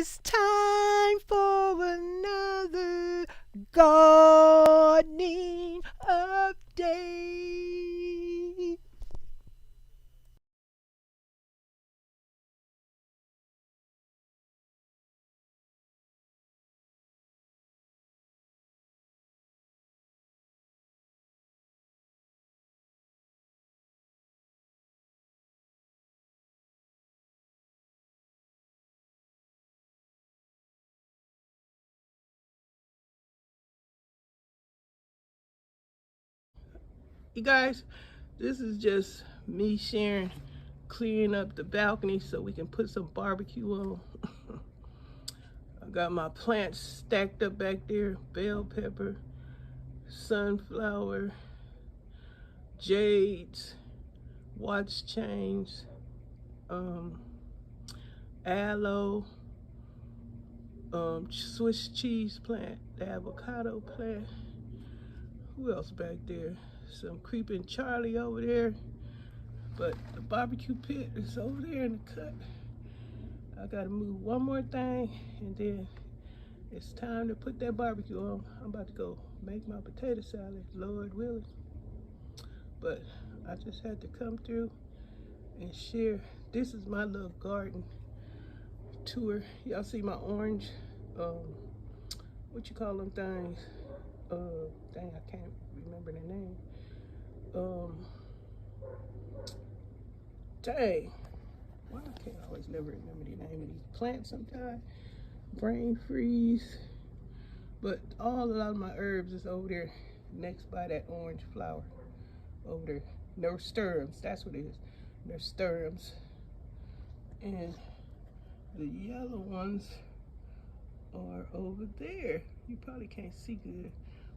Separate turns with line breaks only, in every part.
It's time for another gardening update.
You guys, this is just me sharing, clearing up the balcony so we can put some barbecue on. I got my plants stacked up back there: bell pepper, sunflower, jades, watch chains, aloe, Swiss cheese plant, the avocado plant. Who else back there? Some creeping Charlie over there. But the barbecue pit is over there in the cut. I gotta move one more thing and then it's time to put that barbecue on. I'm about to go make my potato salad, Lord willing. But I just had to come through and share. This is my little garden tour. Y'all see my orange, what you call them things? Dang, I can't remember the name. Dang, why I can't always never remember the name of these plants sometimes. Brain freeze. But a lot of my herbs is over there next by that orange flower over there. Nasturtiums, that's what it is. Nasturtiums. And the yellow ones are over there. You probably can't see good,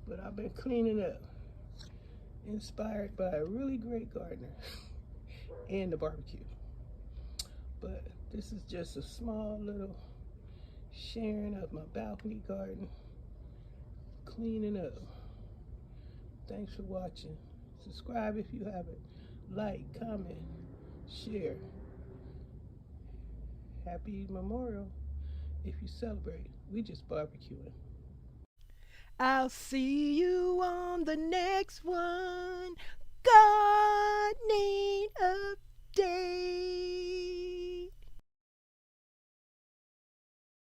but I've been cleaning up. Inspired by a really great gardener and the barbecue. But this is just a small little sharing of my balcony garden, cleaning up. Thanks for watching. Subscribe if you haven't. Like, comment, share. Happy Memorial if you celebrate. We just barbecuing.
I'll see you on the next one. Gardening update.